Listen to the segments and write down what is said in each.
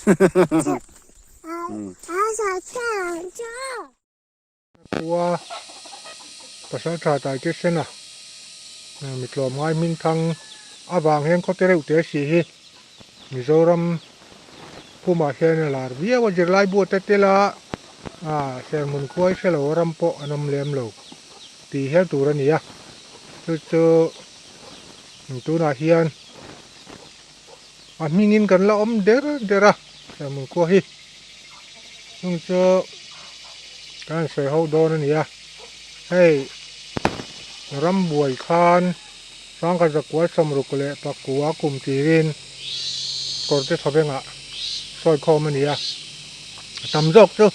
ตัวภาษาชาติเกษนะมีกลมง่ายมินทางอาบางเฮงเขาเตะอุตเสียมิโซรัมผู้มาเฮนลาร์เบียว่าจะไล่บัวเตะละเซมุนคุยเซลวรัมโปอันนำเลี้ยมโลกตีเฮตัวนี้อ่ะตัวน่าเฮียนมีเงินกันละเดระเซมุนคุยการใส่เขาโดนนี่อ่ะให้รัมบวยคานสร้างกันจากวัดสมรุกเละปักกัวกลุ่มจีรินก่อนจะทำเป็นซอยคอมันนี่ทำจอกจ้ะ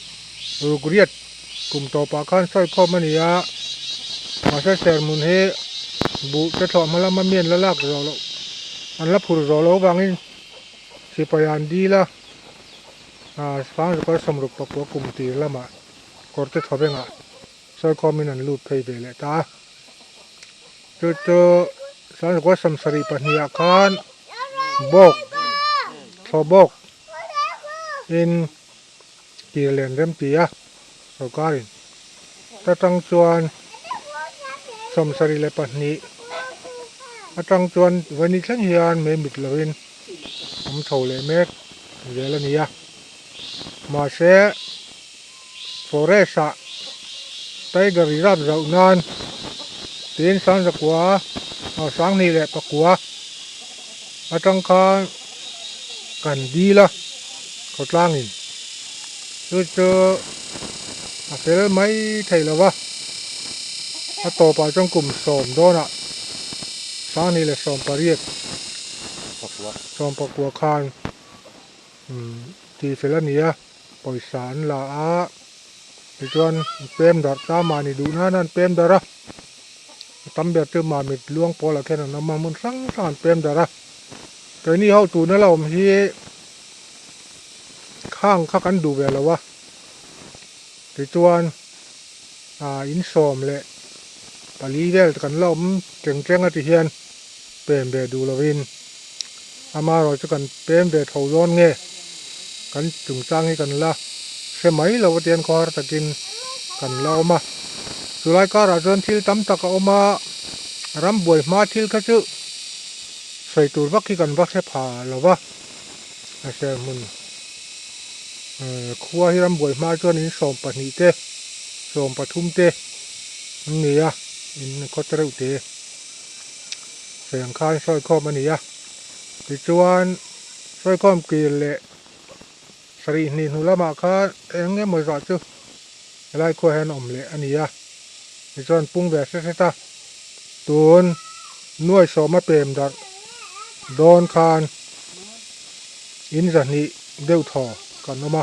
รูกเรียดกลุ่มต่อปากขันซอยคอมันนี่มาใช้เสมุนเฮบุจะถอดมาแล้วมาเมียนแล้วลากเราแล้วอันละผู้รอแล้วบางทีสิพยานดีละฟังจากวัดสมรุกปักกัวกลุ่มจีรินละมาก่อนจะทำเป็นซอยคอมันนั่นลูดไปเลยตาสารก็สมสรีปนิยาคารบกทบกอินกีเลียนเริ่มปีสการินถ้าตั้งจวนสมสรีเลปนิถ้าตั้งจวนวันนี้ฉันเฮียนไม่มิดเลยผมเท่าเลยเมกเรื่องนี้มาเสฟอเรสต์ไตกรีรับเรานานตีนสังสกัวสังนี่แหละปะกัวจังการกันดีละเขาตั้งอินเสร็จไม่ใช่แล้ววะต่อไปจังกลุ่มสอมโดนสังนี่แหละสอมปริยสอมปะกัวคานที่เสร็จนี้ปล่อยสารละจวนเต็มดอดตามานี่ดูนั่นเต็มดอดทำแบบเติมมาเม็ดล่วงพอละแค่นั้นน้ำมันสั่งสารเต็มดอดแต่นี่เขาตูนั่นเราที่ข้างกันดูแบบแล้ววะที่จวนอินสอมเลยปลีเวลกันเราเก่งๆที่เฮียนเป็นแบบดูละวินมาเราจะกันเป็นแบบเท่าร้อนเงี้ยกันจุงจ้างให้กันละใช่ไหมเราเตียนคอร์ตะกินกันเรามาสุดท้ายก็เราจนที่ตั้มตะกเอามารำบวยมาที่ก็จะใส่ตัววักที่กันวักใช้ผ่าเราวะใช่มันครัวที่รำบวยมาจนนี้ส่งปนิเตส่งปทุมเตนี่อินก็จะรู้เตเสียงข้างซอยข้อมันนี่ที่จวนซอยข้อมกีเละสรีนินุละมาค่ะเอ็งเงี้ยมือจัดจูไล่ข้อแหนอมเละอันนี้ที่จวนปุ้งแบบเสร็จตูนน่วยสมาเปมดัดโดนคานอินจันนี่เดือดทอกันออกมา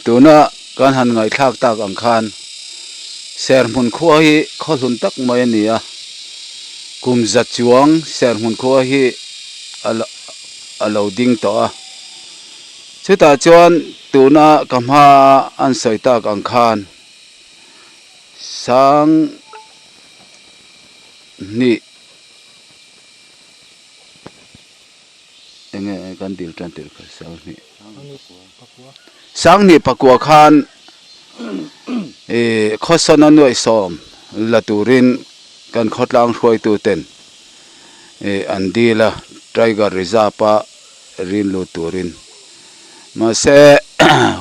ตัวน่ะการหันไงทากตากอังคารเสรมุนขั้วฮีข้อสุนตักมาอย่างนี้กุมจัดจวงเสรมุนขั้วฮีเราดิ้งต่อชุดตาจวนตัวน่ะกำหาอันใส่ตากอังคารสังนี่ยังไงกันดิลตันติลก็สังนี่ปักกัวคานข้อสนนวยสอมละตูรินกันขดลางช่วยตัวเต็นอันดีละไตรกริซาปะรินลูตูรินมาเส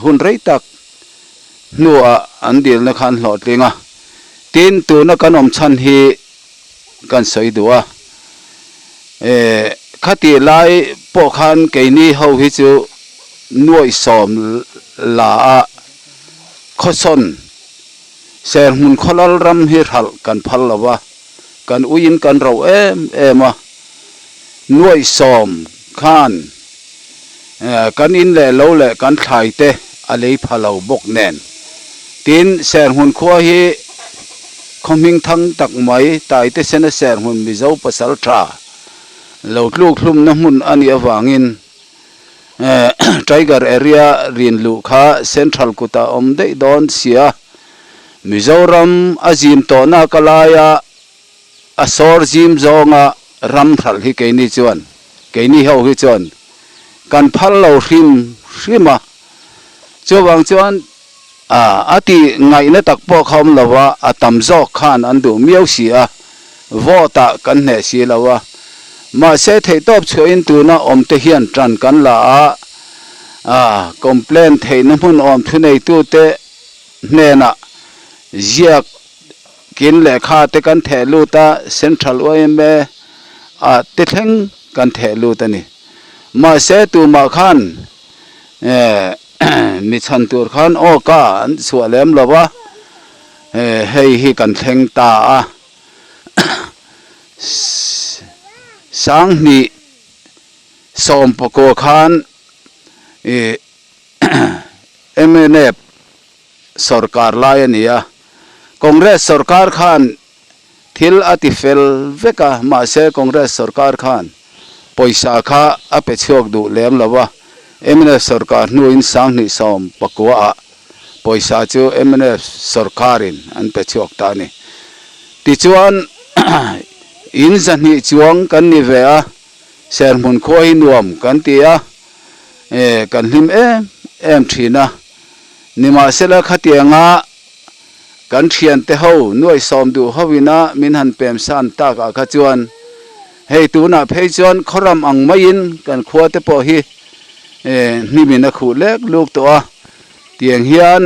หุ่นไรตักนัวอันดีลนักขันหลอดลิงตีนตัวนักกันอมชันฮีกันสวยดัวขัดตีไล่ปกขันเกนี่เฮาฮิจูนวยสอมลาข้อสนเสรมุนขลัลรำฮิรัลกันพัลละวะกันอุยินกันเรานวยสอมขันกันอินเล่เราเล่กันถ่ายเตะอะไรพัลเราบกแนนตีนเสรมุนขั้วฮีคอมิงทั้งตักไม้ตายเตะเสนเสรมุนมิเจ้าปัสสาวะเราลูกลุ่มน้ำมุนอันนี้วางินTiger area rin lu kha central kuta omde don sia Mizoram azim to na kalaya asor jim zonga ram thal hi ke ni chuan ke ni ho hi chuan kan phal lo hrima chuwang chuan ati ngai na tak po khom lawa atam zo khan an du miau si a vota kan ne si lawa ma se thei top chuin tu na om te hian tran kan la complain thei na mun om thu nei tu te ne na ziak kin le kha te kan the lu ta central OMA te thleng kan the lu ta ni ma se tu ma khan mi chan tur khan o ka an sualem lawa hei hi kan thleng ta sang ni som pako khan MNF sarkar lai ania Congress sarkar khan thil ati fel veka ma se Congress sarkar khan poisa kha ape chok du lem lawa MNF sarkar nu in sang ni som pakwa poisa chu MNF sarkarin an pe chok ta ni ti chuan in zani chuang kan ni ve a sermon khoi nuam kan tia kan lim em thina nima sela khatianga kan thian te ho nuai som du howina min han pem san ta ka kha chuan hei tu na phei chuan khoram ang main kan khua te po hi ni min a khu lek luk to a tiang hian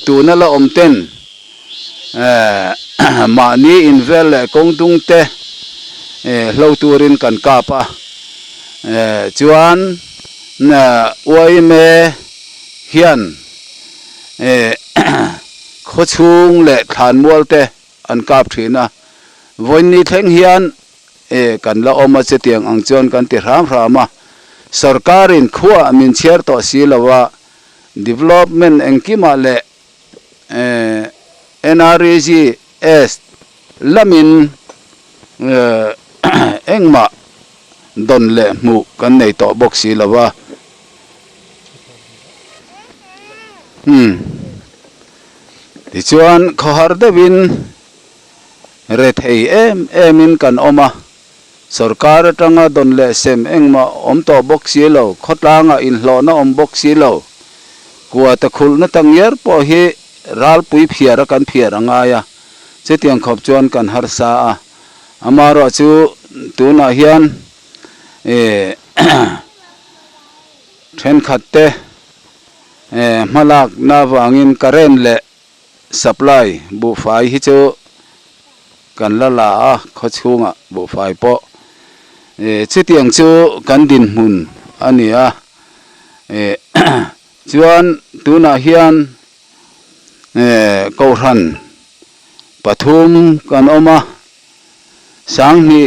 tu na la om ten ma ni invel kong tung te hlo turin kan ka pa chuan na oi me hian kho chung le than mual te an kap thina voin ni thleng hian kan la oma che tiang ang chon kan ti ram rama sarkarin khua min cher to si lawa development engkima le NREGS lamin engma don le mu kan nei to box si lawa ti chuan khohar dewin re thei emin kan oma sarkar tanga don le sem engma om to box si lo khotlanga in hlo na om box si lo kwa ta khul na tangyer po hi ral pui phiara kan phiara nga ya che tiang khop chuan kan har sa amaro chu tu na hian then khatte malak na wangin karen le supply bu fai hi chu kan la la kho chunga bu fai po che tiang chu kan din mun ania chuan tu na hian ko ran pathum kan oma sang ni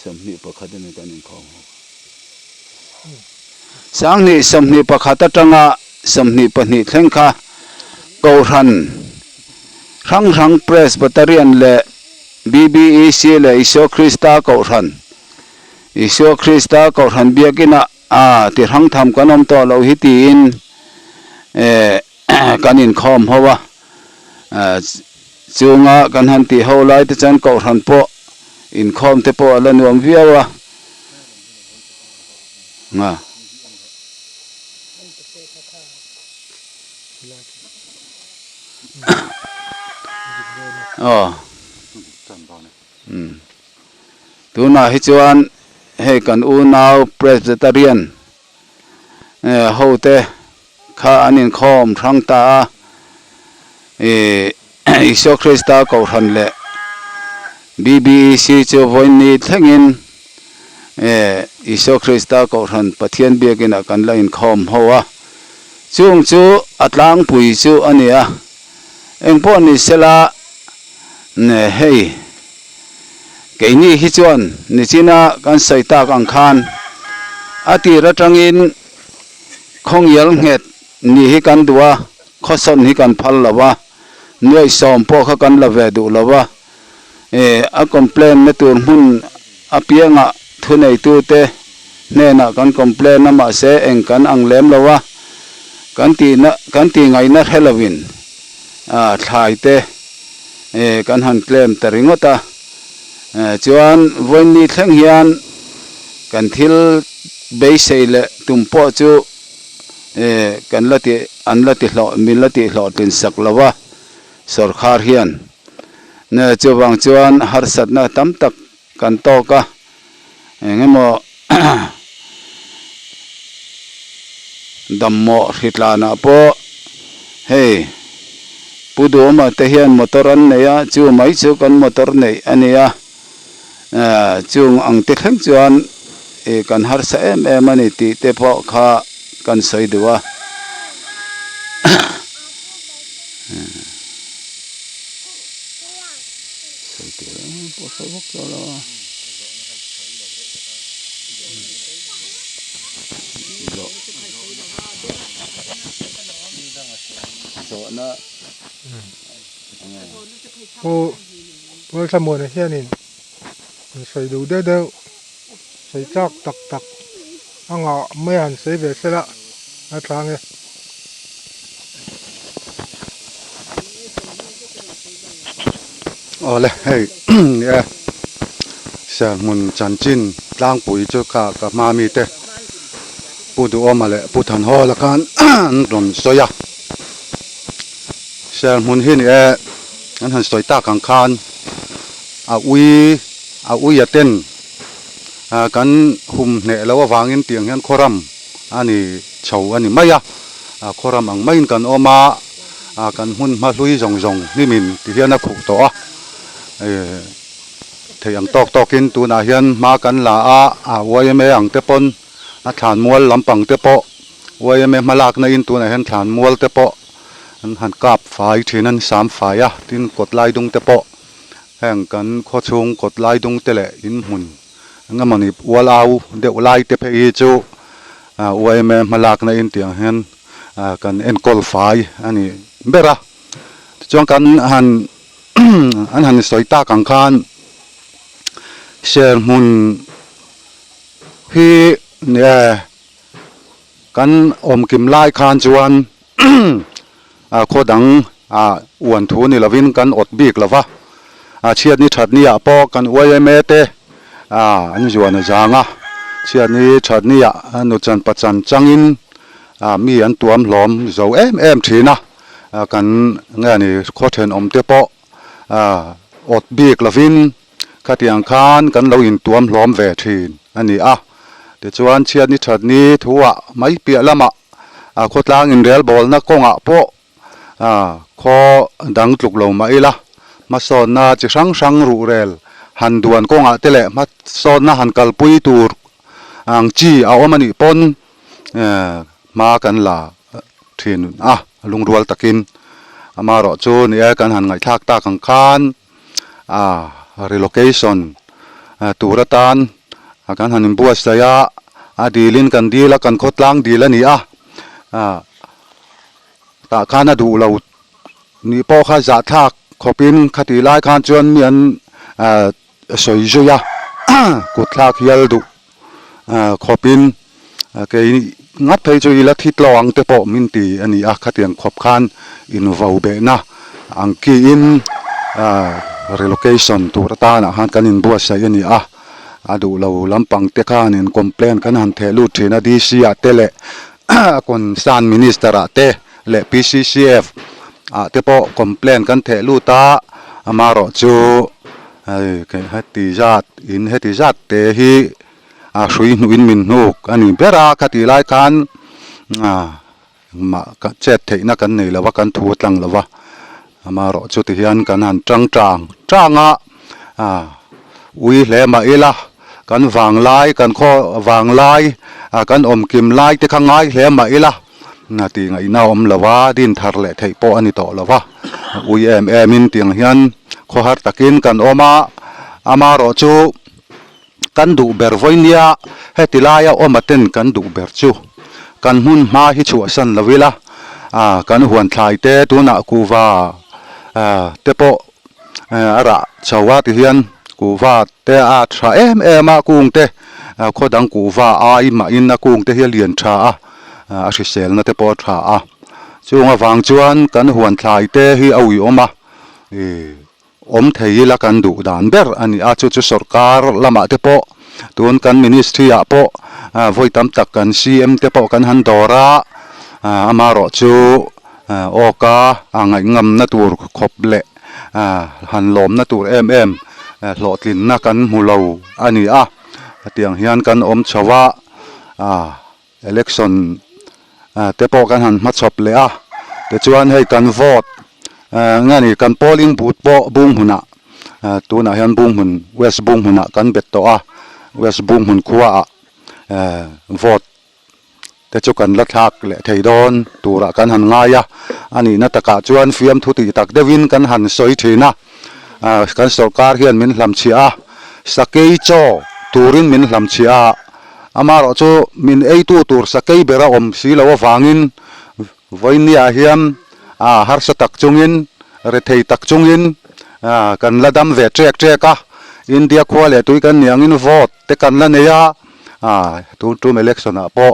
samni pakhadene kan in khong sang ni samni pakhata tanga samni pani thlengkha ko ran rang presbyterian le BBEC le iso Krista ko ran iso Krista ko ran biakina ti rang tham kanom to lo hi tin kanin khom howa chunga kan han ti ho lai te chan ko ran po in khom te po la nuam viawa nga tu na hi chuan he kan u naw presbyterian ho te kha anin khom thang ta iso Krista ko ran le BBEC chu voin ni thlengin iso Krista ko ran pathian biakin kan la in khom howa chung chu atlang pui chu ania engpo ni sela ne hei keini hi chuan ni china kan saita kang khan ati ratangin khongyal nget ni hi kan duwa khoson hi kan phal lawa noi som po kha kan la ve du lawa a complain na tur mun apianga thunei tu te ne na kan complain na ma se eng kan ang lem lawa kan ti ngai na Halloween thlai te kan han claim taringota chuan voin ni thleng hian kan thil bei sei le tumpo chu kan lati an lati hlo min lati hlo tin sak lawa sarkar hian na chuwang chuan har satna tam tak kan to ka engemaw dammo hitlana po hey puduma te hian motor an neya chu mai chu kan motor nei ania chung ang te thleng chuan kan har sa em ani ti te pho kha kan soi duwa Ôi sao mùa này xe nhìn sấy đủ đeo đeo sấy chắc tặc tặc ăn ngọ mấy hẳn sấy về xe lạ nó thang kìa le hey yeah sa mun chan chin lang pui chu ka ma mi te pu du oma le pu than ho la kan rom soya sa mun hin an han soi ta kang khan a ui ya ten kan hum ne lo wangin tiang hian khoram ani chho ani maya khoram ang main kan oma kan hun ma hlui jong jong ni min ti hian a khu to a thei ang tok in tu na hian ma kan la a wai me ang te pon a thlan mual lampang te po wai me malak na in tu na hian thlan mual te po an han kap fai thinan sam fai a tin kot lai dung te po heng kan kho chung kot lai dung te le in mun ngamani wal au de ulai te phe hi chu wai me malak na in tiang hian kan en kol fai ani bera chong kan han an han soi ta kang khan share mun hi ne kan om kim lai khan chuan khodang uan thu ni lovin kan ot bik lova chiat ni that ni a po kan wai me te an juan janga chiat ni that ni a nu chan pachan changin mi an tuam hlom zo em thina kan ngani khothen om te po ot bik lovin khatiang khan kan lo in tuam hlom ve thin ani te chuan chiat ni that ni thuwa mai pia lama khotlang in rel bol na konga po kho dang tluk lo mai la ma son na chi sang ru rel han duan konga tele ma son na han kalpui tur ang chi a omani pon ma kan la thin lungrual takin amaro chu ni kan han ngai thak ta kang khan relocation turatan kan han buas saya dilin kan dila kan khotlang dila ni ta khana du lo ni po kha za thak khopin khati lai khan chuan mi an soi juya ku thak yal du khopin ke ngat phei chu ila thit lawang te po min ti ani khatiang khop khan in vau be na ang ki in relocation turata na han kan in buas sai ani adu lo lampang te khan in complain kan han thelu thina dc atele kon san minister ate le pccf te po complain kan thelu ta amaro chu ke hati zat te hi sui nuin min nuk ani bera khati lai kan ma ka chet theina kan nei lawa kan thu tlang lawa amaro chu ti hian kan han tranga ui hle ma ila kan wang lai kan kho wang lai kan om kim lai te khangai hle ma ila na ti ngai na om lawa din thar le thei po ani to lawa ui in tiang hian kho har takin kan oma amaro chu kan du ber voinia hetilaya omaten kan du ber chu kan hun ma hi chu san lawila kan huan thlai te tuna kuwa te po ara chawa ti hian kuwa te tha ma kung te khodang kuwa i ma in na kung te hi lian tha sel na te po tha chunga wang chuan kan huan thlai te hi awi oma thei la kan du dan ber ani a chu sarkar lama te po tun kan ministry a po voi tam tak kan CM te po kan han dora amaro chu oka angai ngam na tur khop le han lom na tur hlotlin na kan mulo ani a tiang hian kan chawa election te po kan han machop le a te chuan hei kan vote ngani kan polling booth po bung huna tuna hian bung hun west bung huna kan bet to a west bung hun khuwa vote te chu kan la thak le theidon tura kan han ngaya ani na taka chuan fiam thuti tak devin kan han soi thina kan sarkar hian min hlam chia sakei cho turin min hlam chia amaro chu min ei tu tur sakei bera om si lo wangin voinia hiam har sa tak chungin re thei tak chungin kan ladam ve trek ka india khwale tui kan niangin vote te kan la neya tu election a po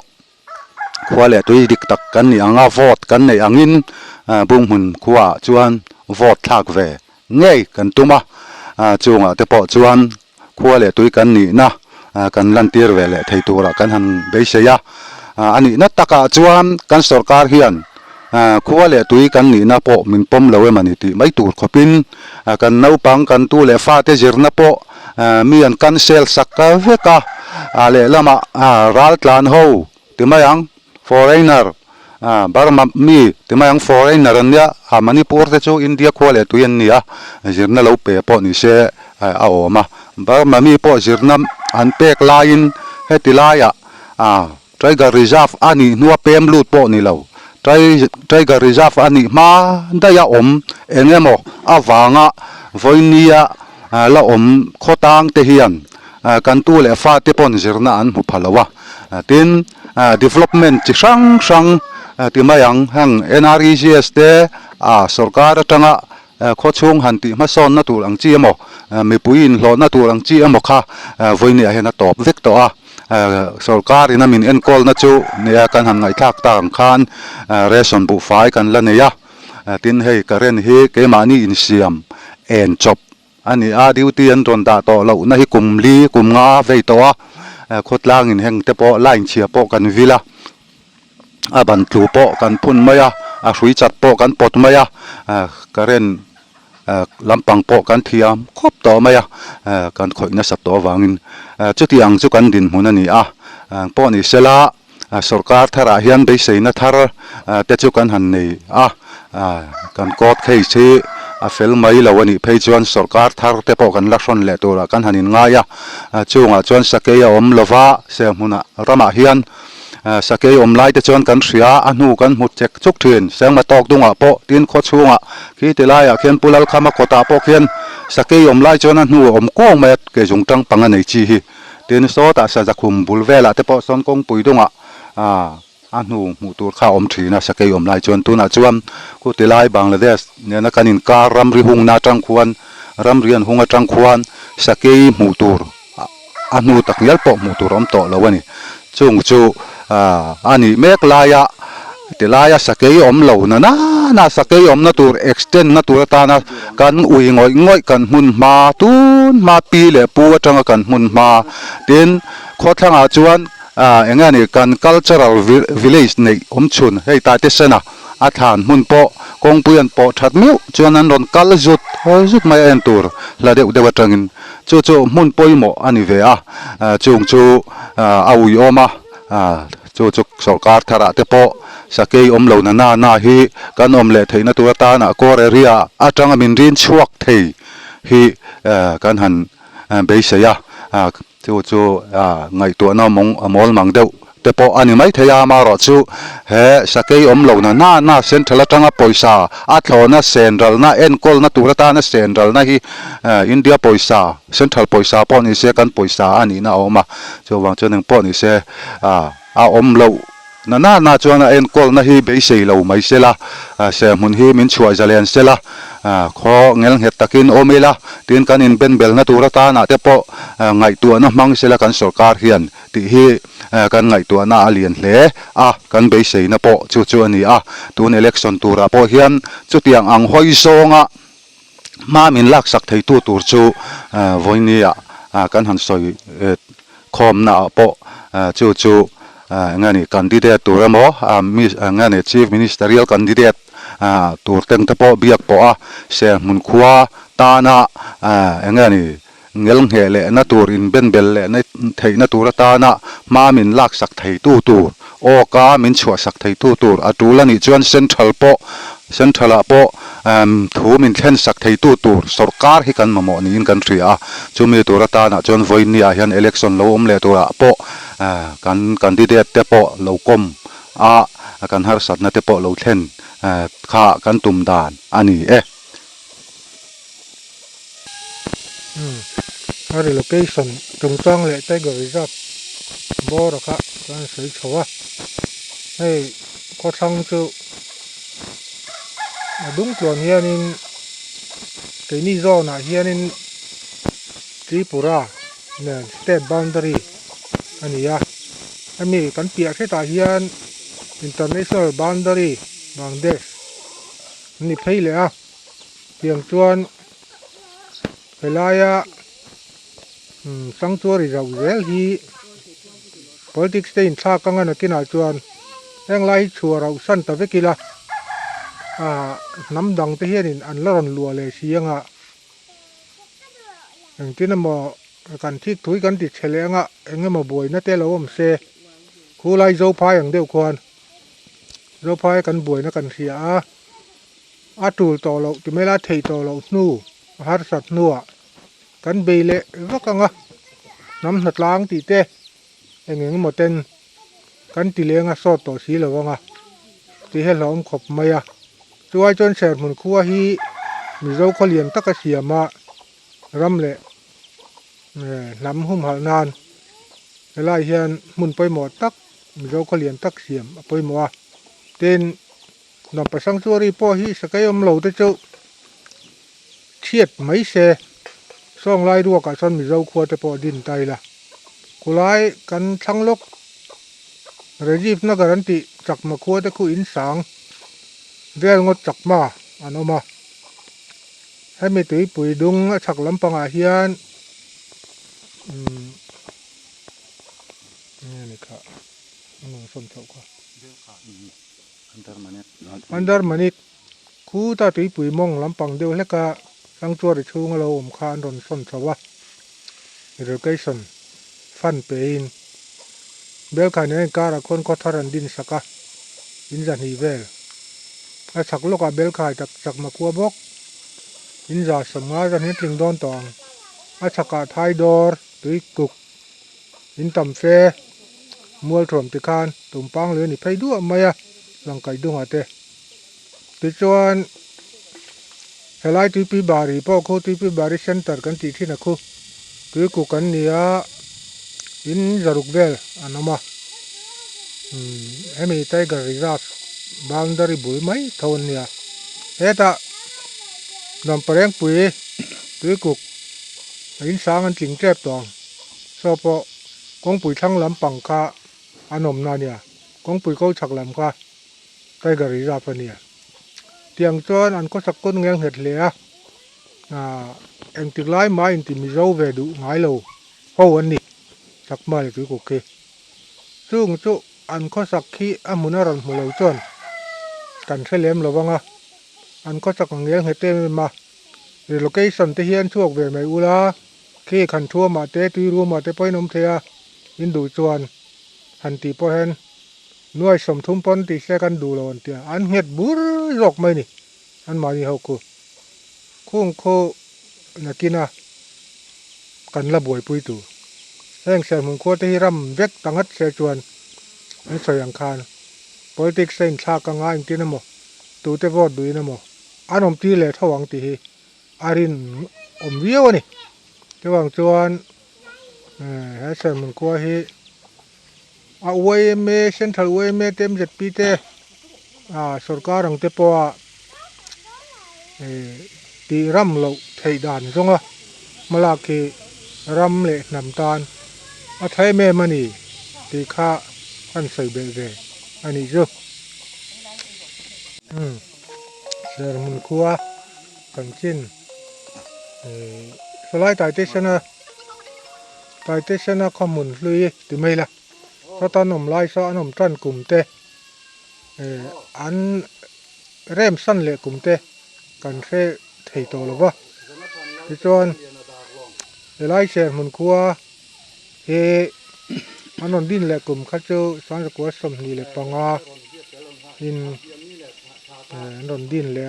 khwale tui dik tak kan ni anga vote kan nei angin bung hun khwa chuan vote thak ve ngei kan tuma chunga te po chuan khwale tui kan ni na kan lan tir ve le thei tura kan han beiseya ani na taka chuan kan sarkar hian khwale tui kan ni na po min pom lowe mani ti mai tur khopin kan nau pang kan tu le fa te jirna po mi an kan sel sakka veka ale lama ral tlan ho ti mayang foreigner barma mi ti mayang foreigner ania manipur te chu india khwale tu yan nia jirna lo pe po ni se a oma barma mi po jirna an pek lain hetilaya tiger reserve ani nuwa pem lut po ni lo tiger reserve ani ma daya engemo awanga voinia la khotang te hian kan tu le fa te pon zirna an mu phalawa tin development chi sang ti mayang hang NREGS te sarkar atanga khochung hanti ma son na tur ang chi emo mi puin hlo na tur ang chi emo kha voinia hena top vek to sarkar ina min enkol na chu neya kan han ngai thak tang khan ration bu fai kan la neya tin hei karen hi ke mani in siam en chop ani duty an ron da to lo na hi kumli kumnga vei to khotlang in heng te po line chia po kan vila ban tlu po kan phun maya hrui chat po kan pot maya karen lampang po kan thiam khop to maya kan khoi na sap to wangin chutiang chu kan din mun ani po ni sela sarkar thara hian be seina thar te chu kan han nei kan kot khei chi fel mai lawani phei chuan sarkar thar te po kan lakson le tura kan hanin ngaya chunga chuan sakeya lova se huna rama hian sakei lai te chuan kan ria anu kan mut chek chuk thin sengma tok dunga po tin kho chunga ki tilaya khian pulal khama kota po khian sakei lai chuan anu kong met ke jungtang panga nei chi hi tin so ta sa jakhum bulvela te po son kong puidunga anu mutur kha thina sakei lai chuan tuna chuan ku tilai bangladesh nena kanin ka ramri hung na tang khuan ramrian hunga tang khuan sakei mutur anu taknyal po mutur to lawani chung chu ani mek laya tilaya sakei lo na sakei na tur extend na tur ta na kan ui ngoi kan mun ma tun ma pi le pu atanga kan mun ma tin khothanga chuan engani kan cultural village nei chun hei ta te sena athan mun po kong puyan po that meu chuan an ron kal zut mai en tur la de watangin chu mun poimo ani ve chung chu aui oma chu sarkar thara te po sakei lo na hi kan le theina tu ta na kor area atanga min rin chuak thei hi kan han beisaya chu ngai tu na mong amol mang deuh te po ani mai theya ma ro chu he sakei lo na central atanga poisa athlona central na enkol na turata na central na hi india poisa central poisa po ni se kan poisa ani na oma chu wang choneng po ni se lo na chuan enkol na hi be sei lo mai sela se mun hi min chhuai zalian sela kho ngel het takin omela tin kan in ben bel na turata na te po ngai tu na mang sela kan sarkar hian ti hi kan ngai tu na alien hle kan be sei na po chu ani tun election tura po hian chu tiang ang hoi songa มามินลักสักไทยตัวตัวจูวันนี้กันหันสอยคอมนาโปจูงานนี้กันดิเดตตัวละมั้มีงานนี้ Chief Ministerial Candidate ตัวเต็งตะโปเบียกปอเสียมุนขวาตานะงานนี้เงลเหล่นะตัวอินเบนเบลเล่ในไทยนะตัวตานะมามินลักสักไทยตัวโอกามินชัวสักไทยตัวตูละนี่จวนเซ็นทรัลโปทูมินเทนสักไทยตัวสรการให้กันมาหมอนี่อินกันทรีจุมีตัวตานะจวนไว้นี่ยันเอเล็กชันโลมเลตัวโปกันดิเดตเตโปโลกมกันหาสัตนะเตโปโลเทนข้ากันตุมดานอันนี้relocation ตรงจ้องเลยใต้กริจับบอระคะการใช้ชัวให้ก็ทั้งจูดุ้งตัวเฮียนินเกนี่โซน่ะเฮียนินทริปุระเนี่ย state boundary อันนี้อันนี้กันเปียกใช่ตาเฮียน international boundary บางเดชนี่เพลย์เลยเพียงจวนเวลาสังตัวเราเวลฮี politics ได้อินทรากังกันกินอาจวนแรงไล่ชัวเราสั้นแต่เวกิละน้ำดังที่เห็นอันละรอนลัวเลยเสียงอย่างที่นั่นมอกันที่ถุยกันติดเฉลียงเองมาบ่อยนะเตลาวมเซคู่ไล่โจพายอย่างเดียวควรโจพายกันบ่อยนะกันเสียตูลต่อเราจะไม่ละเทต่อเรานู่หาสัตว์นัวกันเบลเล่ก็กังน้ำหนักล้างตีเต้เองหมดเต็นกันตีเลี้ยงสอดต่อสีเหลืองตีให้เราขบไม่ช่วยจนเสร็จมันคั่วฮีมีเราเขาเลี้ยงตักเสียมารำเละน้ำหุ่มหานานเวลาเฮียนมุนไปหมดตักมีเราเขาเลี้ยงตักเสียมไปหมดเต้นนำไปสังสวรีพ่อฮีสกายอมเหลาได้เจ้าเชียดไม่เสส่องไล่ดัวกับส่วนมีเราคั่วแต่พอดินไตละกุไลกันช่างลกเรจีฟนักการันติจักมาคั่วแต่คู่อินสังเรื่องงดจักมาอันออกมาให้ไม่ตุยปุ๋ยดุงฉักลำปังอาเฮียนนี่ค่ะมันสนใจกว่าอันดาร์มันนี่คู่ตาตุยปุ๋ยมองลำปังเดียวแล้วก็ทั้งตัวที่ชูงเราอมคานโดนสนใจว่า irrigation ฟันเป็นเบลขายในการะคนก็ทารันดินสักดินจันฮีเวลสักโลกเบลขายจากมาคัวบกอินจ่าสมงาจันเฮติงดอนตองสักไทยดอร์ตุยกุกอินตัมเฟมัวถมติคานตุ่มปังเลยนี่ไปด้วยไหมหลังไก่ดุหัวเตะติจวนเฮลัยตุยปีบารีพ่อคู่ตุยปีบารีเซ็นเตอร์กันที่นักคู่ตุยกุกันเนี่ยอินจารุกเวลอันนั้นมามีไทเกอร์ริซัสบางดาริบุยไหมทวนเนี่ยตานำไปเลี้ยงปุ๋ยตุยกุกอินสางันจิงเจ็บตองสอบกองปุ๋ยทั้งลำปังคาอันนมนาเนี่ยกองปุ๋ยเขาฉักลำคาไทเกอร์ริซัสเนี่ยเตียงจวนอันก็สักคนเงี้ยเห็ดเลยเอ็งติดไล่ไม้อินติมิโซเวดูไงเราเพราะวันนี้สักมาเลยตุยกุกซึ่งจุอันก็สักขี้อามุนารันหัวเราจวนกันเฉลี่ยมเราบ้างอันก็สักเงี้ยเห็ดเต็มมาrelocation ที่เฮียนช่วงเวไม่อุลาขี้ขันทั่วมาเตะตุยรัวมาเตะไปนมเทียอินดูจวนหันตีพอเห็นหน่วยสมทุมปนตีเสกันดูเราอันเตียอันเห็ดบุรหลอกไม่นี่อันมาที่เขาคุ้งโคนักกินกันละบวยปุยตูแห่งเสียมึงโคที่รำเวกตังหัดเสียจวนอันสยังคาน politics เส้นชากังง่ายจริงนะโมตูเตวอดดูนะโมอันอมตีเลยท้าวังตีอารินอมวิวนี่ท้าวังจวนให้เสียมึงโคที่อวยเมเซนทรัลอวยเมเต็ม7 ปีเตสุรการังเตปว่าตีรำเราไทยด่านจงมาลากีรำเละน้ำตาลไทยเมมันนี่ตีข้าอันใส่เบลเรอันนี้จ้ะเสร็จมันคัวกันชิ้น สไลด์ไตเตชันนะข้อมูลลุยติไม่ละเพราะตอนหนุ่มไล่ซ้อนหนุ่มจันกลุ่มเตอันเริ่มสั้นเลยกลุ่มเตกันเร่ไทยโตแล้ววะที่จวนไล่เสียมันคัวอันนนดินเลยกลุ่มข้าเจ้าสารกัวสมนีเลยปังอาอินนนดินเลย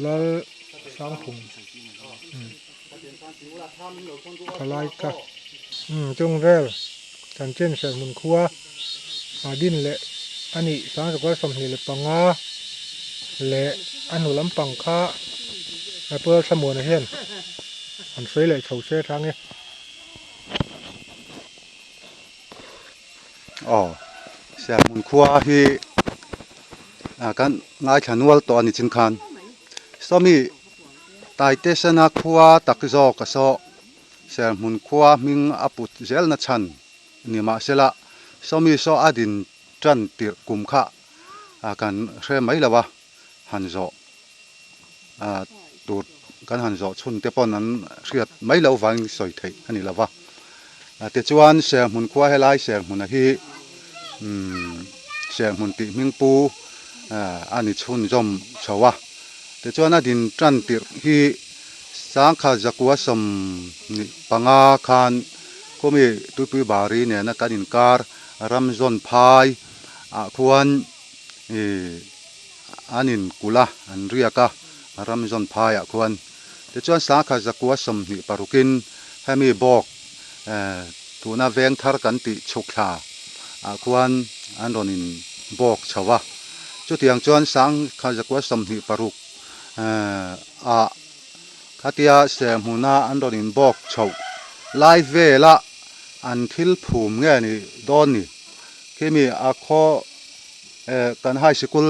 แล้วสังผงขลายกะจงเร็วกันเช่นเสียมันคัวดินเลยอันนี้สารกัวสมนีเลยปังอาและอันหนุลำปังค่าเพื่อสมุนเห็นอันสวยเลยเขาเชื่อทางนี้อ๋อเสียมุนขัวฮีกันง่ายขันวัลตัวนี้จินคันสมีไตเตชนาขัวตักโจกโซเสียมุนขัวมิงอปุตเจลนัชันนี่มาเสละสมีโซอดินจันติรกุมขะกันเชื่อไหมล่ะวะฮันโจดูดกันฮันโจชุนเตปอนนั้นเรียดไม่เล่าฟังสอยไทยอันนี้ล่ะวะแต่จวนเสียมุนขัวให้ไล่เสียมุนฮีเสียงมุนติมิงปูอันนี้ชุนจอมชาวะแต่จวนนั้นดินจันติฮีสังขจักวสมปังอาคารก็มีตุปีบารีเนี่ยนักการินการรำจนพายควรอันนินกุละอันเรียกรำจนพายควรแต่จวนสังขจักวสมนี่ปารุกินให้มีบอกตัวน่าเวงทาร์กันติชุกลาควรอันโดนินบอกชาวะจุดที่ยังจวนสังขจักวสมนี่ปารุกขัดยาเสมุนาอันโดนินบอกชาวไลฟ์เวละอันทิลภูมิเงี้ยนี่โดนนี่ที่มีขอกันไฮสคูล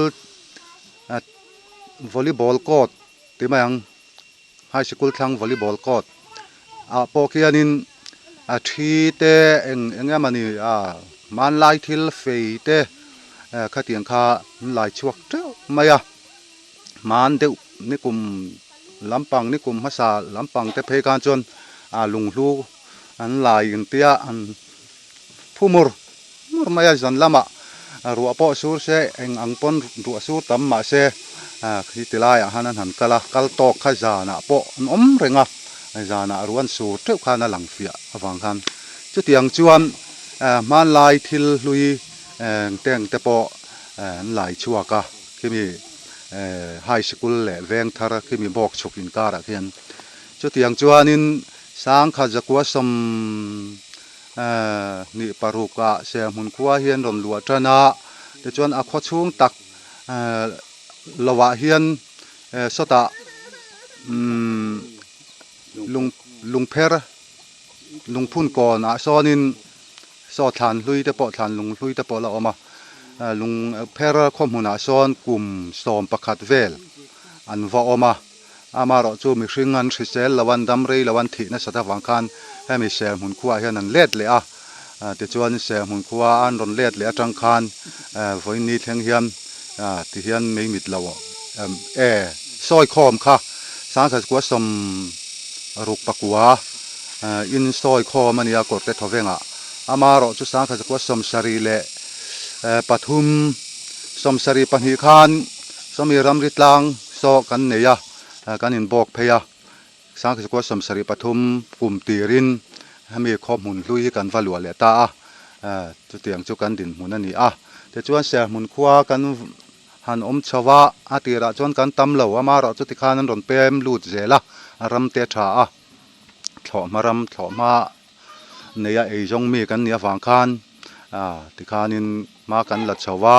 วอลเลย์บอลโคร์ตที่มายังไฮสคูลทั้งวอลเลย์บอลโคร์ตพอกี้นินทีเตเองเงี้ยมันนี่มันไล่ทิลเฟยเตขัดยังข้าไล่ชวกเจ้าไม่มันเดี๋ยวนี่กลุ่มลำปังนี่กลุ่มภาษาลำปังแต่เพกันจนลุงลูอันไล่กันเตียอันผู้มุรไม่ยันละมารัวปอสูรเสเองอังปนรัวสูรตั้มมาเสคิดไล่หันหันกัลตอกขจานะปอนเริงจานะรวนสูรเท่าขานาหลังเฟียฟังกันจุดยังจวนมันไล่ทิลลุยเต็งแต่ปอไล่ชัวกะที่มีไฮสคูลเล่เวงทาร์ที่มีบอกชุกินการะเขียนจุดยังจวนนินสังขจักวสมนี่ปารุกะเสียมุนขัวเฮียนรอนลัวจนะแต่จวนอควชุงตักละวะเฮียนสตะลุงเพรลุงพุ่นก่อนซอนินซอทานลุยแต่ปอทานลุงลุยแต่ปอละออกมาลุงเพรข้อมูลซอนกลุ่มสอมประคัดเวลอันว่าออกมาอามาเราจูมีสิ่งงานสิเซลละวันดำเรยละวันที่นั่นสถาบันการให้มีเสียมุนขัวเฮียนันเล็ดเลยแต่จวนเสียมุนขัวอันรอนเล็ดเลยจังคันวันนี้เที่ยงเฮียนที่เฮียนไม่มิดเราซอยคอมค่ะสังกัดกัวสมรุกปักวาอินซอยคอมันยากดแต่ทเวงอามาเราจูสังกัดกัวสมสรีเลปฐุมสมสรีปนิคานสมีรำริตลังโซกันเนียกันอินบอกเพยสังกัดกัวสมสรีปฐุมกลุ่มตีรินมีข้อมูลลุยกันวัลวเลตาจุดเตียงจุกันดินมุนันนี่แต่จวนเสียมุนขัวกันหันชวะตีระจวนกันตำเหลวมาเราจุดที่ขานันรอนเปมลูดเจละรำเตชาถอมารำถอมาเนียจงมีกันเนียฝังคันที่ขานินมากันลัดชวะ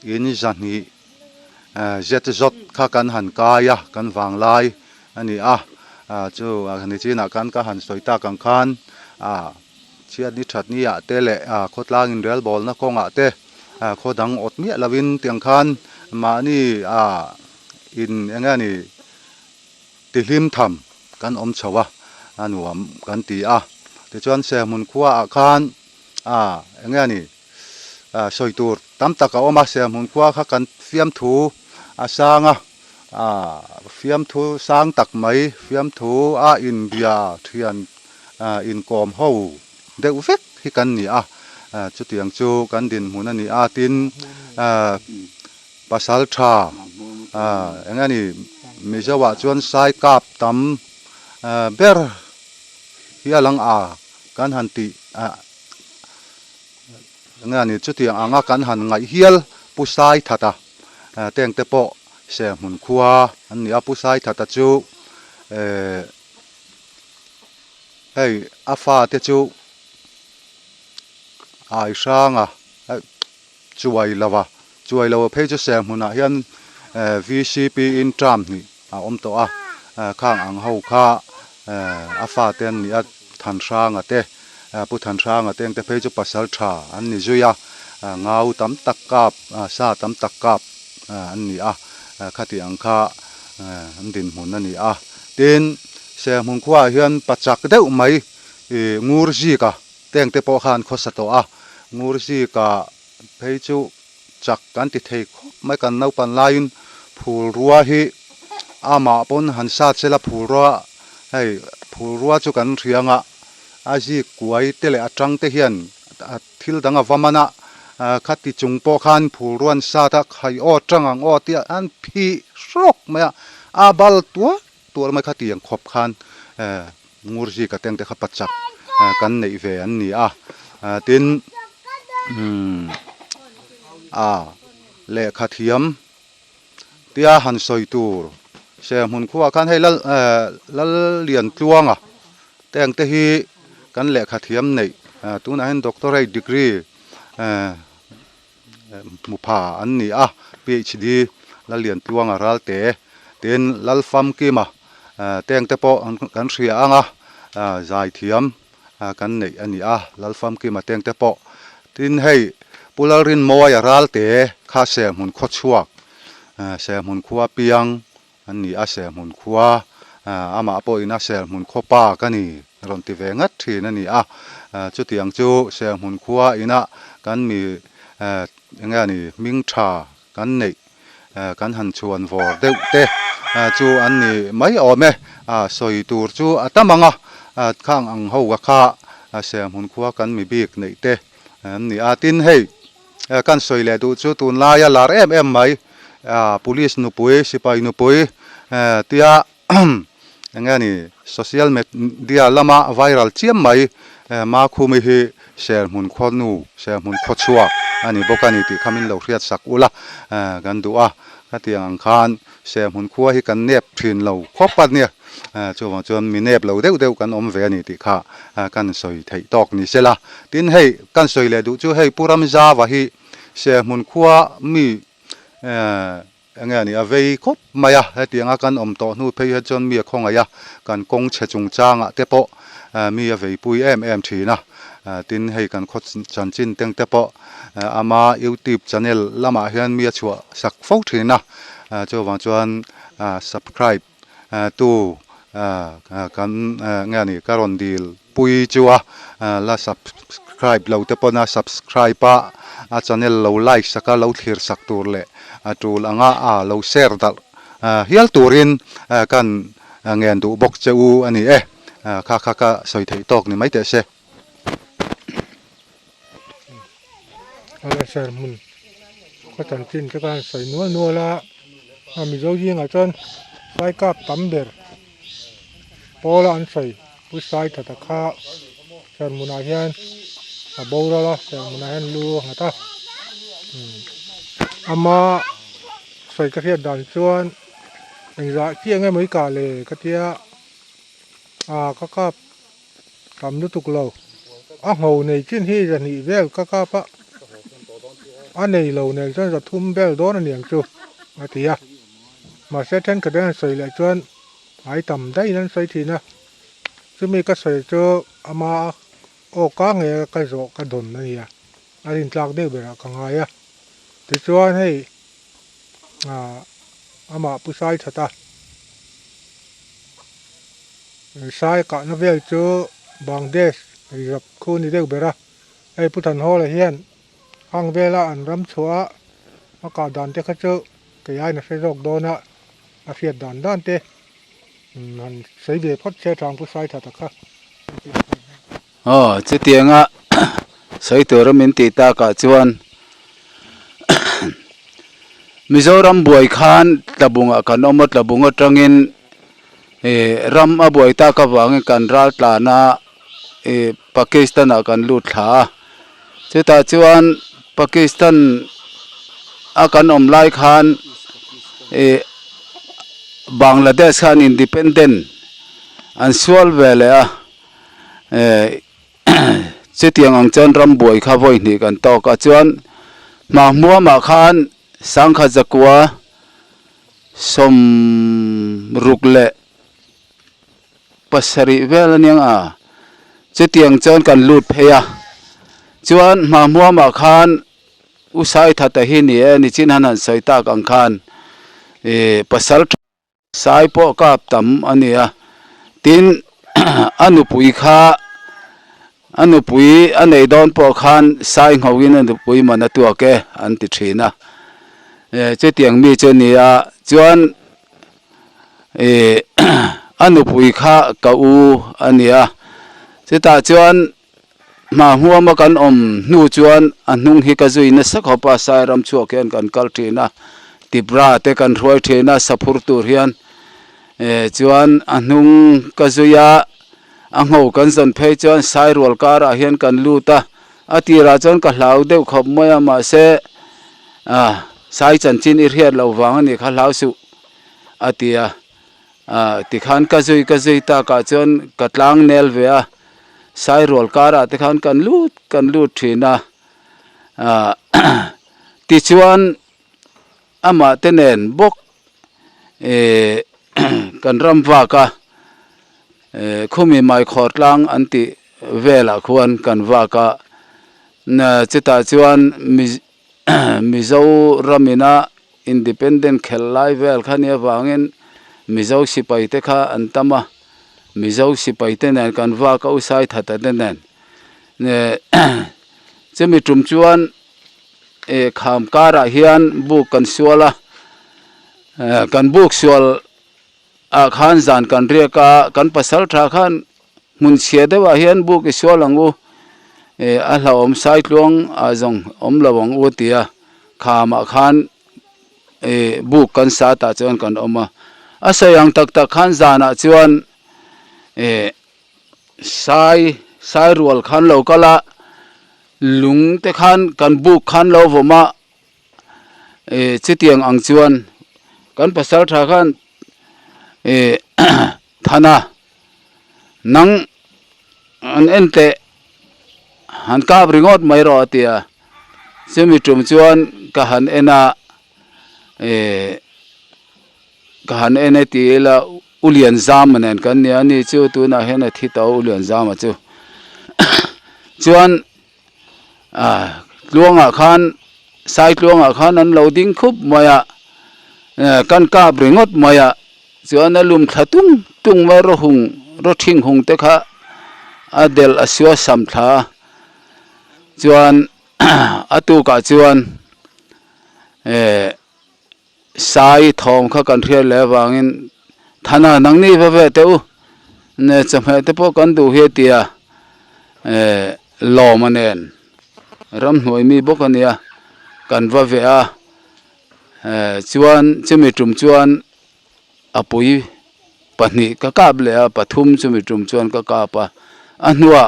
อินจันนี่เจ็ดจดข้ากันหันกายกันฝังลายอันนี้จู่อันนี้จีนักกันก็หันสวยตากังคันเชียดนิชัดนี่เตะเละโคตรลางินเรียลบอลนะคงเตะโคดังอดเมียลาวินเตียงคันมานี่อินอย่างงี้นี่ติลิมทำกันชวะหนูกันตีแต่จวนเสียมุนขัวคันอย่างงี้นี่สวยตัวตั้มตะกเอามาเสียมุนขัวข้ากันเฟียมถูสาง phiếm thu sang tắc mấy phiếm thu India thiền in com hậu đều vết khi cần nhỉ chút tiếng chu cần din muốn nhỉ tin pasal tha anh ấy mi cho vợ chuan sai cáp tắm ber hi lang kan han ti anh ấy chút tiếng anga kan han ngai hial pusai thata teng te po se mun khua an ni pusai thata chu hey afa te chu ai sang chuai lawa phe chu se mun hian VCP in tram ni om to khang ang ho kha afa ten ni than sang te pu than sang teng te phe chu pasal tha an ni zuya ngau tam tak kap sa tam tak kap an ni khati ang kha an din mun ani tin se mun khwa hian pachak deuh mai ngur ji ka teng te po khan khosato ngur ji ka phe chu chak kan ti thei mai kan nau pan lain phul ruwa hi ama pon han sa chela phul ruwa hei phul ruwa chu kan thianga aji kuai tele atang te hian thil danga vamana khati chungpo khan phul ruan sa ta khai o tangang o tia an phi rok maya abal tua mai khati ang khop khan ngurji ka teng te khapachak kan nei ve an ni tin le khathiam tia han soi tur se mun khuwa kan hei lal lian tluanga teng te hi kan le khathiam nei tuna hen doctorate degree mupha an ni PhD lal lian tluanga ralte tin lal fam kima teng te po kan ria anga zai thiam kan nei ani lal fam kima teng te po tin hei pularin moya ralte kha se mun kho chuak se mun khuwa piang an ni se mun khuwa ama po ina se mun kho pa kani ron ti ve ngat thin ani chu tiang chu se mun khuwa ina kan mi nga ni ming tha kan nei kan han chuan vor deuh te chu an ni mai ome soi tur chu atamanga khang ang ho wa kha se mun khuwa kan mi bik nei te an ni tin hei kan soi le du chu tun la ya lar em mai police nu pui sipai nu pui tia nga ni social media lama viral chiam mai ma khumi hi share mun khonu share mun khochua ani bokani ti khamin lo riat sak ula gandu khatiang khan share mun khuwa hi kan nep thin lo khopat nia chuan mi nep lo deuh kan om ve ani ti kha kan soi thei tok ni sela tin hei kan soi le du chu hei puram za wa hi share mun khuwa mi nga ni avei khop maya hetianga kan om to nu phei chon mi khonga ya kan kong che chung changa te po mi avei pui em thina tin hei kan khot chan chin teng te po ama YouTube channel lama hian mi chua sak fo thina cho wang chuan subscribe tu kan nga ni karon dil pui chua la subscribe lo te po na subscribe channel lo like saka lo thir sak tur le atul anga lo share dal hial turin kan ngen du bok cheu ani kha soi thei tok ni mai te se ala ser mun ko tan tin ka kan soi nuo la mi zo ying chon sai kap tam ber pola an soi pu sai tha ta kha ser mun hian bora la ser mun hian lu ngata ama soi ka hian dan chuan eng za chi ngai mai ka le ka tia ka kap kam nu tuk lo ngầu này trên hi là nị vel ka pa anh này lâu này cho là thum bel đó là niềng chu mà thì mà sẽ thân cái đó sợi lại cho ai tầm đây nên sợi thì nè chứ mấy cái sợi cho mà ô cá nghe cái rổ cái đồn này anh lạc đây bây giờ càng ai thì cho anh hay mà bù sai thật sai cả nó vel cho bằng đế gặp khu này đây bây giờ ai bù thần hồ là hiền hàng về là anh rắm chúa mà cả đàn thế khác chứ cái ai nó sẽ rọc đó nè อาเฟียดด้านเตมันใส่เบียพอดเชื่อทางผู้ชายถัดค่ะ อ๋อจะเตียงอ่ะ ใส่ตัวรมินติตากะจวนมิโซรัมบวยคานตะบุงอ่ะกันอมดตะบุงอ่ะจังอินรัมอ่ะบวยตากะวางกันรัลตานาปากีสถานอ่ะกันลุดหาจะตาจวนปากีสถานอ่ะกันอมไลคานบังกลาเทศคานอินดิเพนเดนต์อันสวลเวลอ่ะจะเตียงอังจันรำบวยข้าวอยนี่กันต่อกจวนมามัวมาขานสังขจักวาสมรุกเละปัสริเวลนี่อ่ะจะเตียงจันกันลุดเพียจวนมามัวมาขานอุสัยทัตหินี่นี่จินหันใส่ตากังขานปัสลสายปอกาบตำอันนี้อ่ะติน อนุปุยข้าอนุปุยอันไหนโดนปอกขันสายหัววินอนุปุยมันตัวแกอันติดชีนะเจ้าเตียงมีเจ้านี่อ่ะจวนอนุปุยข้าเกาอันนี้อ่ะเจ้าตาจวนมาหัวมากันนูจวนอันนุ่งฮิกาจุยนัสขบภาษารำชัวเกนกันกัลทีนะติบราเตกันรวยทีนะสัพพุรตูเรียนจวนอันนุ่งกาจุยาอังหูกันจนเพจวนสายรัวการอาเฮียนกันลูตาอติราจนกันเหลาเดียวขบมวยมาเสสายจันจินอิเรียดเราวางนี่ขันเหลาสุอติติขันกะจุยตากะจนกัดล้างเนลเวียสายรัวการติขันกันลูดทีนะติชวนอามาเตเนนบกกันรำวากะคุมีไมค์ขอดลังอันติเวลาควรกันว่ากะจิตาจวนมิเจ้ารามินาอินดิเพนเดนต์เคลไลเวลขันยวางเงินมิเจ้าสิไปเตค่ะอันตมามิเจ้าสิไปเตนันกันว่ากะอุสัยทัดเตนันจะมีจุ่มจวนขามการะเฮียนบุกกันชัวละกันบุกชัวอาคารจานกันเรียกกันภาษาทาขันมุนเสียเดว่าเฮียนบุกชัวลังอูอาลาอมไซต์ลวงอาจงอมละวังอูเตียขามอาคารบุกกันสาตาจวนกันอมมาอาศัยยังตักขันจานะจวนสายรัวขันเราก็ละลุงเตขันกันบุกขันเราผมมาจิตยังอังจวนกันภาษาทาขันธนานังอันเอ็นเตหันกาบริงอดไม่รอเตียจะมีจุ่มจวนกหันเอ็นกหันเอ็นตีละอุเลียนจามมันเองกันเนี่ยนี่จู่ตัวน่ะเห็นที่ตัวอุเลียนจามจู่จวนลวงอาคารสายลวงอาคารนั้นเราดิ้งคุบมายะกันกาบริงอดมายะจวนนั้นลุมขัดตุงไม่รถทิ้งหงเตค่ะอเดลอสิวสัมทาจวนอตุกะจวนสายทองข้ากันเทียเลวางินธนานังนี่เวเตอุเนี่ยจะไม่เตปกันดูเฮตียลอมันเองรำหน่วยมีบุกันเนี่ยกันว่าเวะจวนจะมีจุ่มจวนอปุยปนิกะกาบเลยปทุมจะมีจุ่มจวนกะกาปะอันว่า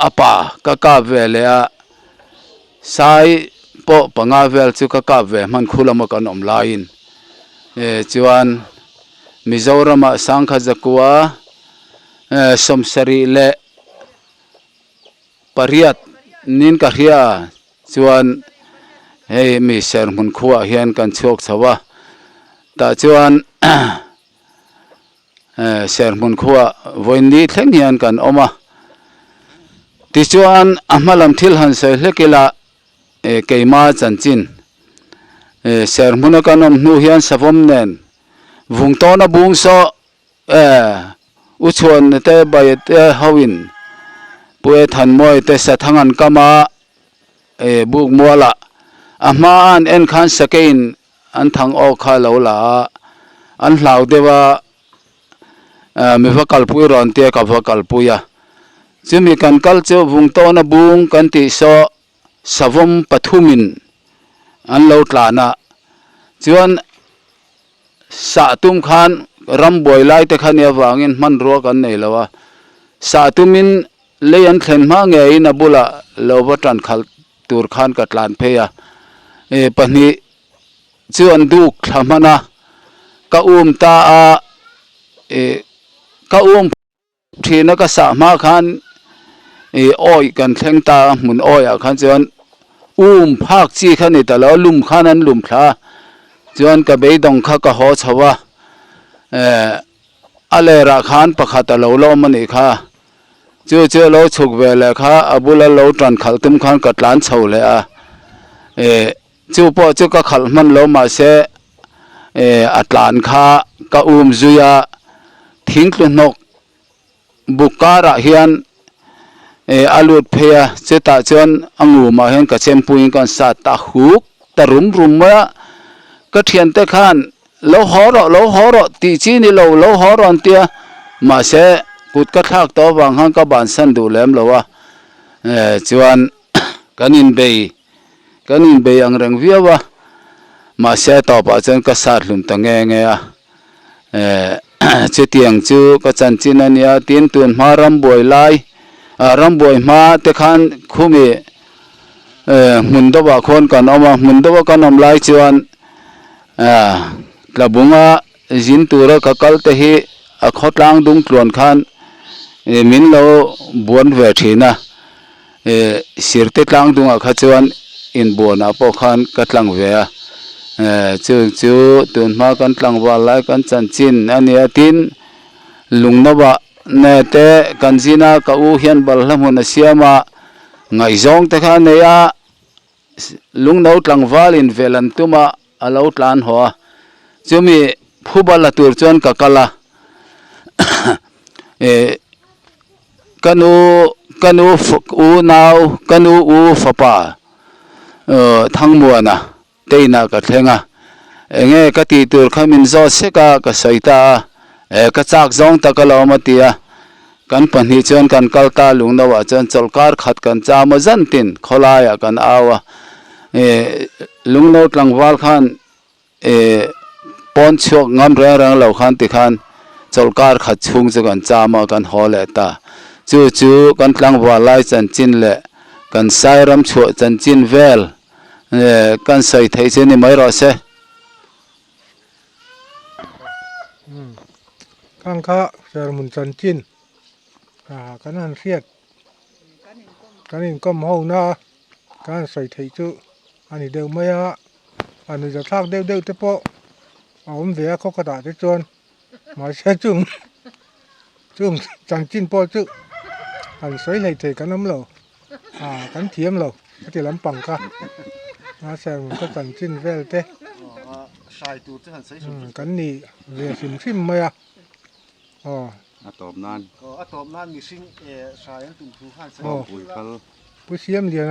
อปากะกาบเวเลยสายปอปังอาเวลจุกะกาบเวมันคุลมากันอมไลน์จวนมิโซรามาสังขจักวาสมสรีเลปริยัตนินกะเฮียจวนมีเสรมุนขัวเฮียนกันโชคสวะแต่จวนเสรมุนขัววันนี้เท่งเฮียนกันออกมาติจวนอามาลำทิลหันเสเล็กละเกยมาจันจินเสรมุนกันอมนูเฮียนสะพมเนนวุงโตนะบุงโซอุชวนเตใบเตฮาวินป่วยทันมวยเตสะทังันกามาบุกมัวละอามาอันเอ็นขันสกิน อันทางออกข้าเหลาหลาอันเหล่าเดีว่ามีพระกัลปุยรอนเตียกับพระกัลปุยะจะมีการกัลเจ้าวุงโตนะบุงกันติโซสวมปฐุมินอันเหลาตลานะจวนสะตุมขันรำบวยไล่แต่ขันยาวางินมันรัวกันนี่แล้ววะสะตุมินเลียนเข็นมาเงยนะบุละเลวตันขัลตูร์ขันกัดลานเพียปนี้จวนดูขลามานะกะตากะที่นักสะมาขันอ้อยกันแทงตาหมุนอ้อยขันจวนภาคจีขันนี่แต่แล้วลุมขันนั้นลุมขลาจวนกะเบยดงข้ากะหอชวะอะไรราคานประคาตะเลวล้อมันอีกค่ะเจ้าเราฉุกเวลค่ะอบุลเราตันขัลตุมขันกัดล้านเฉาเลยเจ้าพ่อเจ้าก็ขัลมันเรามาเสอัตลานค่ะกะจุยาทิ้งตุนกบุกการะเฮียนอาลุดเพียเจตาจวนอังูมาเห็นกับเชมปุยกันสัตตาหุกตะรุมเมื่อก็เทียนเตขันเราหอรอตีจีนี่เราหอรอนเตียมาเสกุดกระทักตัวบางครั้งก็บานสันดูแลมแล้ววะจวนกันอินเบย์อังเริงเวียวะมาเสต่อไปจนก็สัตว์ลุมตังเงยเจตียงจูก็จันจินันยาตีนตุนมารำบวยไลรำบวยมาเตขันคุมีมุนตัวคนกันออกมามุนตัวกันอมไลจวนกระบุงจินตัวเราก็กัลเตหิขดล้างดุงกลวนขันมินเราบวนเวทีนะสิรติล้างดุงขจวนอินบวนอปอขันกัดลังเวียจูตุนมากันลังวาลายกันจันจินอันนี้ตินลุงนบะเนเตกันจินากอูเฮียนบัลลัมุนเสียมาไงจงแต่ขันเนี่ยลุงนาวลังวาลินเวลันตุมาอาลาวลานหัวจูมีผู้บาลตัวจวนกักละ kanu u nau kanu u fapa thang mua na teina ka thlenga enge ka ti tur khamin zo seka ka soita ka chak zong ta ka lawmatia kan panhi chon kan kalta lungna wa chon cholkar khat kan cha ma zan tin kholaya kan awa lungno tlangwal khan pon chok ngam rang lo khan ti khan cholkar khat chung chu kan cha ma kan hole ta chu kan tlang wa lai chan chin le kan sairam chu chan chin vel kan sai thei chen ni mai ro se ข้างข้าเจอมุนจันจินกันนั่นเครียดกันนี่ก็มองนะกันใส่ไถจุอันนี้เดียวไม่ฮะอันนี้จะทักเดียวเฉพาะเอาผมเสียเขากระดาษจนมาใช้จุ่มจันจินพอจุอันใส่ไหลไถกันน้ำเหลากันเทียมเหลาก็จะลำปังค่ะมาแซงก็จันจินเวลเต้กันนี่เรียสิมไม่อะอะตอบนานอะตอบนานมีสิ่งสายตุ่มทุกขั้นเส ปุ๋ยคัล ผู้เชี่ยมเดียง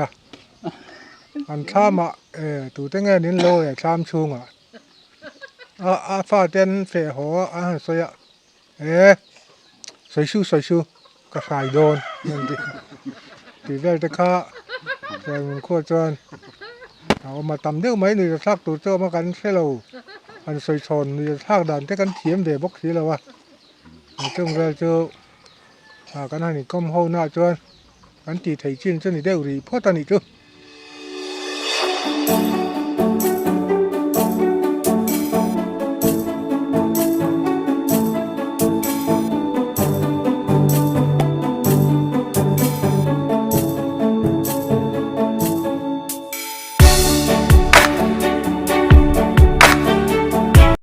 อันข้ามตูตั้งไงนินโลข้ามชุงฟ้าเต้นเฟหัวสวยสวยชูก็ขายโดนนั่นดิตีเวลตะข้าแรงมันโคตรจนเอามาตำเดียวไหมนี่จะทักตัวเจ้ามากันเสียเราอันสวยชนนี่จะทักดันแต่กันเทียมเดี๋ยวบกสีแล้ววะจึงเราเจอกันให้นี่ก้มหัวหน้าจนกันตีไถจินจนนี่ได้รีพอตอนนี้จ้ะ